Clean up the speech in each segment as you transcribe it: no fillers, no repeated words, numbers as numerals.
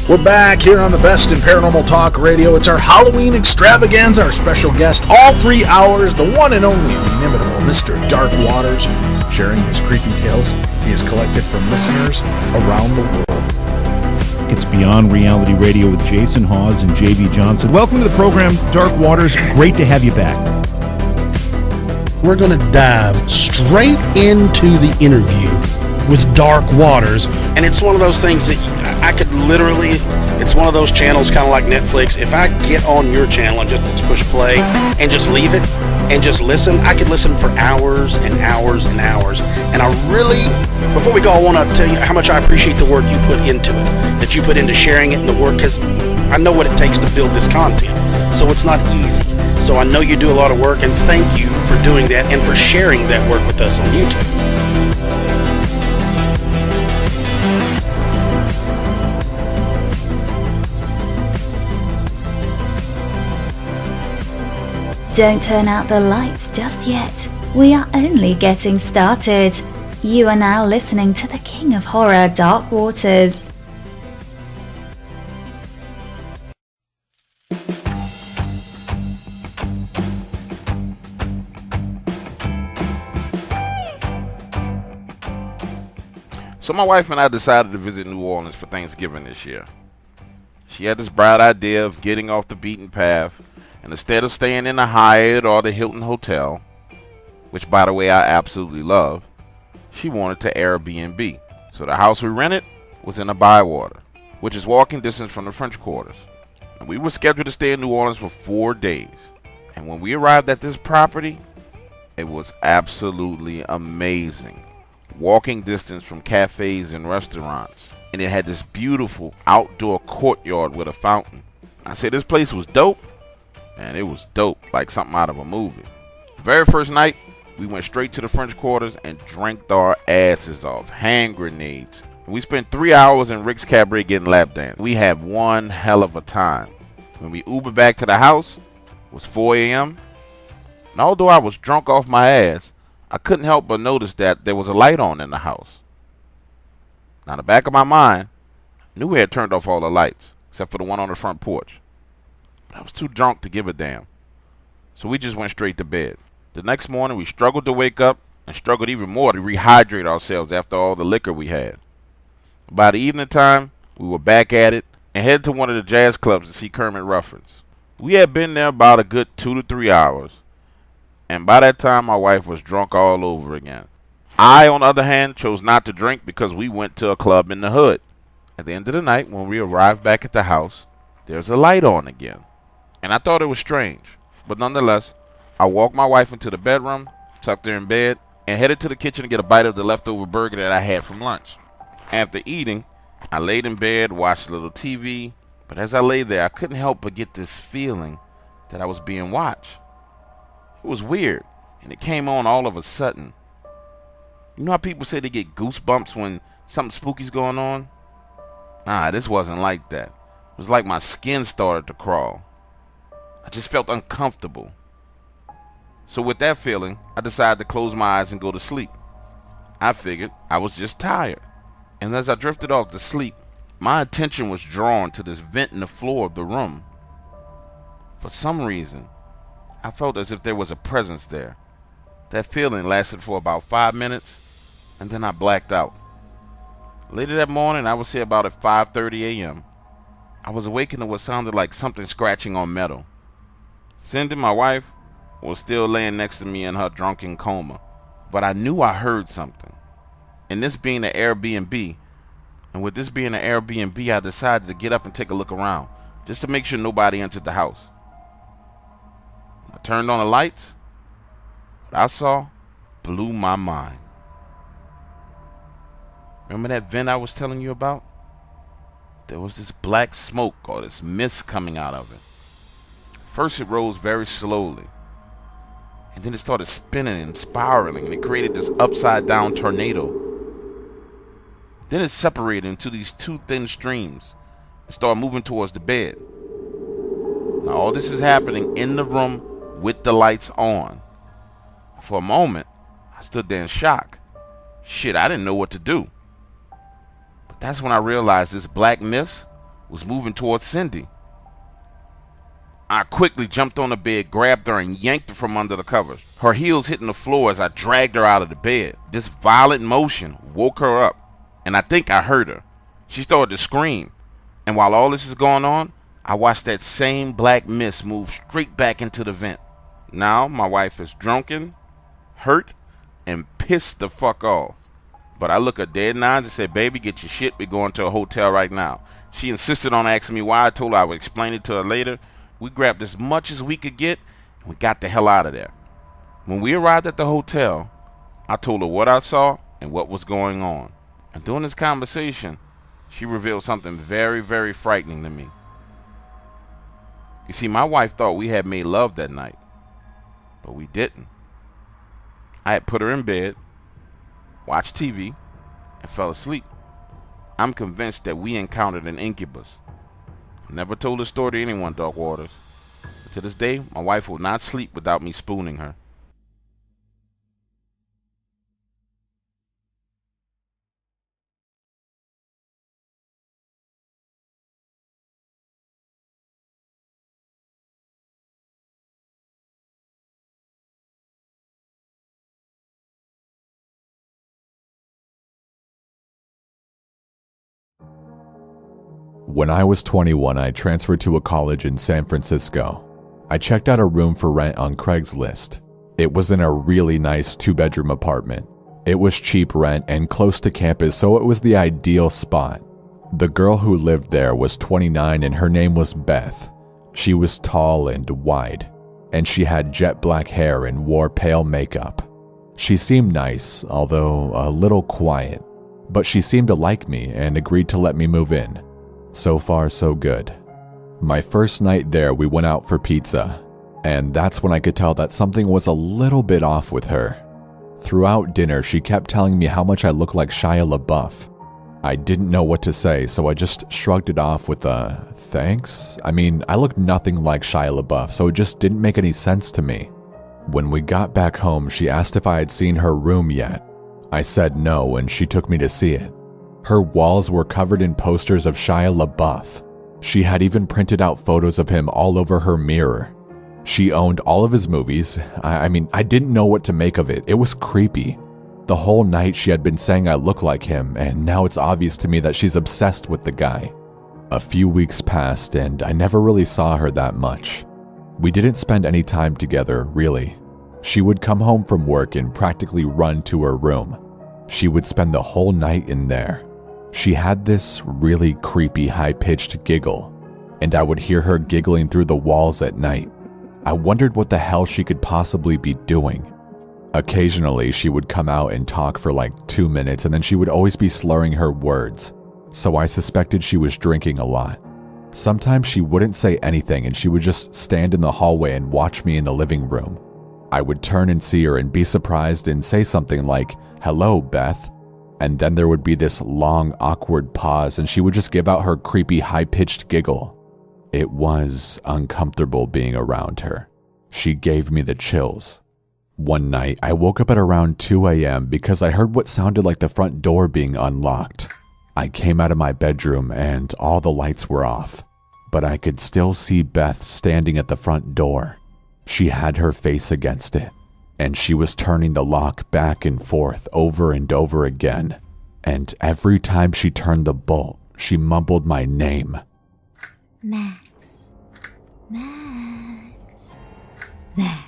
We're back here on the best in paranormal talk radio. It's our Halloween extravaganza. Our special guest, all 3 hours, the one and only, the inimitable Mr. Dark Waters, sharing his creepy tales he has collected from listeners around the world. It's Beyond Reality Radio with Jason Hawes and J.B. Johnson. Welcome to the program, Dark Waters. Great to have you back. We're going to dive straight into the interview with Dark Waters. And it's one of those things that I could literally, it's one of those channels kind of like Netflix. If I get on your channel and just push play and just leave it and just listen, I could listen for hours and hours and hours. And I really, before we go, I want to tell you how much I appreciate the work you put into it, that you put into sharing it and the work, because I know what it takes to build this content. So it's not easy. So I know you do a lot of work, and thank you for doing that and for sharing that work with us on YouTube. Don't turn out the lights just yet. We are only getting started. You are now listening to the King of Horror, Dark Waters. So my wife and I decided to visit New Orleans for Thanksgiving this year. She had this bright idea of getting off the beaten path, and instead of staying in the Hyatt or the Hilton Hotel, which by the way I absolutely love, she wanted to Airbnb. So the house we rented was in a Bywater, which is walking distance from the French Quarters. And we were scheduled to stay in New Orleans for 4 days. And when we arrived at this property, it was absolutely amazing. Walking distance from cafes and restaurants. And it had this beautiful outdoor courtyard with a fountain. I said this place was dope. And it was dope, like something out of a movie. The very first night, we went straight to the French Quarters and drank our asses off. Hand grenades. We spent 3 hours in Rick's Cabaret getting lap danced. We had one hell of a time. When we Ubered back to the house, it was 4 a.m. And although I was drunk off my ass, I couldn't help but notice that there was a light on in the house. Now, in the back of my mind, I knew we had turned off all the lights, except for the one on the front porch. I was too drunk to give a damn. So we just went straight to bed. The next morning, we struggled to wake up and struggled even more to rehydrate ourselves after all the liquor we had. By the evening time, we were back at it and headed to one of the jazz clubs to see Kermit Ruffins. We had been there about a good 2 to 3 hours. And by that time, my wife was drunk all over again. I, on the other hand, chose not to drink because we went to a club in the hood. At the end of the night, when we arrived back at the house, there's a light on again. And I thought it was strange, but nonetheless, I walked my wife into the bedroom, tucked her in bed, and headed to the kitchen to get a bite of the leftover burger that I had from lunch. After eating, I laid in bed, watched a little TV, but as I lay there, I couldn't help but get this feeling that I was being watched. It was weird, and it came on all of a sudden. You know how people say they get goosebumps when something spooky's going on? Nah, this wasn't like that. It was like my skin started to crawl. I just felt uncomfortable. So with that feeling, I decided to close my eyes and go to sleep. I figured I was just tired. And as I drifted off to sleep, my attention was drawn to this vent in the floor of the room. For some reason, I felt as if there was a presence there. That feeling lasted for about 5 minutes, and then I blacked out. Later that morning, I would say about at 5:30 a.m., I was awakened to what sounded like something scratching on metal. Cindy, my wife, was still laying next to me in her drunken coma, but I knew I heard something. And this being an Airbnb, and with this being an Airbnb, I decided to get up and take a look around, just to make sure nobody entered the house. I turned on the lights. What I saw blew my mind. Remember that vent I was telling you about? There was this black smoke or this mist coming out of it. First it rose very slowly, and then it started spinning and spiraling, and it created this upside down tornado. Then it separated into these two thin streams and started moving towards the bed. Now all this is happening in the room with the lights on. For a moment, I stood there in shock. Shit, I didn't know what to do. But that's when I realized this black mist was moving towards Cindy. I quickly jumped on the bed, grabbed her, and yanked her from under the covers. Her heels hitting the floor as I dragged her out of the bed. This violent motion woke her up, and I think I heard her. She started to scream, and while all this is going on, I watched that same black mist move straight back into the vent. Now my wife is drunken, hurt, and pissed the fuck off. But I look her dead in the eyes and said, "Baby, get your shit. We're going to a hotel right now." She insisted on asking me why. I told her I would explain it to her later. We grabbed as much as we could get, and we got the hell out of there. When we arrived at the hotel, I told her what I saw and what was going on. And during this conversation, she revealed something very, very frightening to me. You see, my wife thought we had made love that night, but we didn't. I had put her in bed, watched TV, and fell asleep. I'm convinced that we encountered an incubus. Never told this story to anyone, Dark Waters. But to this day, my wife will not sleep without me spooning her. When I was 21, I transferred to a college in San Francisco. I checked out a room for rent on Craigslist. It was in a really nice 2-bedroom apartment. It was cheap rent and close to campus, so it was the ideal spot. The girl who lived there was 29 and her name was Beth. She was tall and wide, and she had jet black hair and wore pale makeup. She seemed nice, although a little quiet, but she seemed to like me and agreed to let me move in. So far, so good. My first night there, we went out for pizza, and that's when I could tell that something was a little bit off with her. Throughout dinner, she kept telling me how much I looked like Shia LaBeouf. I didn't know what to say, so I just shrugged it off with a thanks. I mean, I looked nothing like Shia LaBeouf, so it just didn't make any sense to me. When we got back home, she asked if I had seen her room yet. I said no, and she took me to see it. Her walls were covered in posters of Shia LaBeouf. She had even printed out photos of him all over her mirror. She owned all of his movies. I didn't know what to make of it. It was creepy. The whole night she had been saying I look like him, and now it's obvious to me that she's obsessed with the guy. A few weeks passed, and I never really saw her that much. We didn't spend any time together, really. She would come home from work and practically run to her room. She would spend the whole night in there. She had this really creepy high-pitched giggle, and I would hear her giggling through the walls at night. I wondered what the hell she could possibly be doing. Occasionally, she would come out and talk for like 2 minutes, and then she would always be slurring her words, so I suspected she was drinking a lot. Sometimes she wouldn't say anything, and she would just stand in the hallway and watch me in the living room. I would turn and see her and be surprised and say something like, "Hello, Beth." And then there would be this long, awkward pause, and she would just give out her creepy, high-pitched giggle. It was uncomfortable being around her. She gave me the chills. One night, I woke up at around 2 a.m. because I heard what sounded like the front door being unlocked. I came out of my bedroom, and all the lights were off, but I could still see Beth standing at the front door. She had her face against it, and she was turning the lock back and forth over and over again. And every time she turned the bolt, she mumbled my name. Max. Max. Max.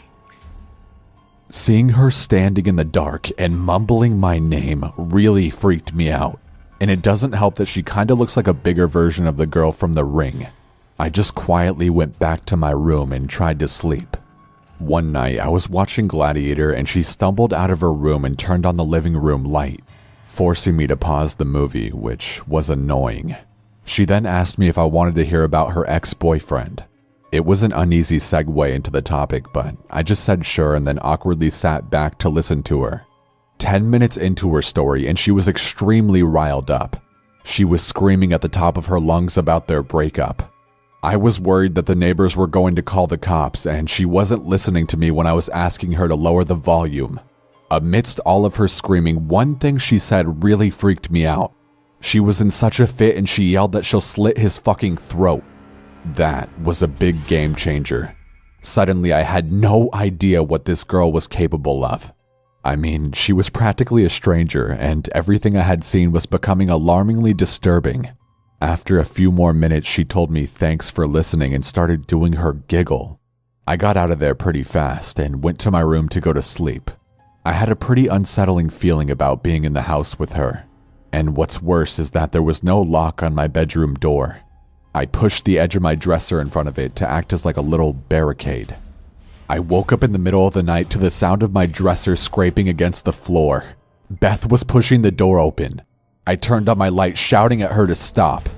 Seeing her standing in the dark and mumbling my name really freaked me out. And it doesn't help that she kinda looks like a bigger version of the girl from The Ring. I just quietly went back to my room and tried to sleep. One night, I was watching Gladiator and she stumbled out of her room and turned on the living room light, forcing me to pause the movie, which was annoying. She then asked me if I wanted to hear about her ex-boyfriend. It was an uneasy segue into the topic, but I just said sure and then awkwardly sat back to listen to her. 10 minutes into her story and she was extremely riled up. She was screaming at the top of her lungs about their breakup. I was worried that the neighbors were going to call the cops, and she wasn't listening to me when I was asking her to lower the volume. Amidst all of her screaming, one thing she said really freaked me out. She was in such a fit and she yelled that she'll slit his fucking throat. That was a big game changer. Suddenly, I had no idea what this girl was capable of. I mean, she was practically a stranger, and everything I had seen was becoming alarmingly disturbing. After a few more minutes, she told me thanks for listening and started doing her giggle. I got out of there pretty fast and went to my room to go to sleep. I had a pretty unsettling feeling about being in the house with her. And what's worse is that there was no lock on my bedroom door. I pushed the edge of my dresser in front of it to act as like a little barricade. I woke up in the middle of the night to the sound of my dresser scraping against the floor. Beth was pushing the door open. I turned on my light, shouting at her to stop.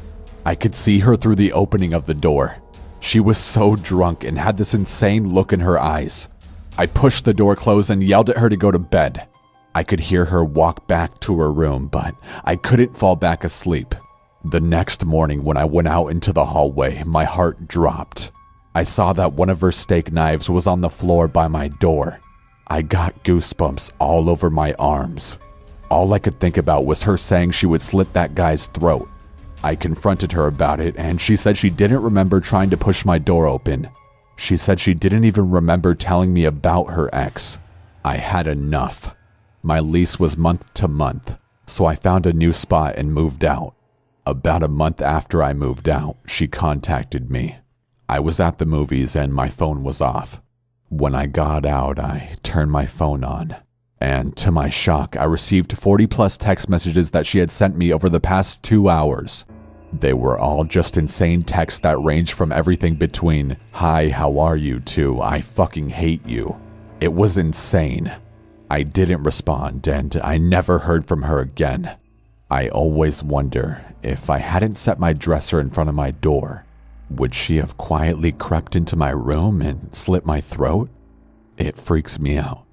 I could see her through the opening of the door. She was so drunk and had this insane look in her eyes. I pushed the door closed and yelled at her to go to bed. I could hear her walk back to her room, but I couldn't fall back asleep. The next morning when I went out into the hallway, my heart dropped. I saw that one of her steak knives was on the floor by my door. I got goosebumps all over my arms. All I could think about was her saying she would slit that guy's throat. I confronted her about it, and she said she didn't remember trying to push my door open. She said she didn't even remember telling me about her ex. I had enough. My lease was month to month, so I found a new spot and moved out. About a month after I moved out, she contacted me. I was at the movies and my phone was off. When I got out, I turned my phone on. And to my shock, I received 40 plus text messages that she had sent me over the past 2 hours. They were all just insane texts that ranged from everything between, "Hi, how are you?" to, "I fucking hate you." It was insane. I didn't respond and I never heard from her again. I always wonder if I hadn't set my dresser in front of my door, would she have quietly crept into my room and slit my throat? It freaks me out.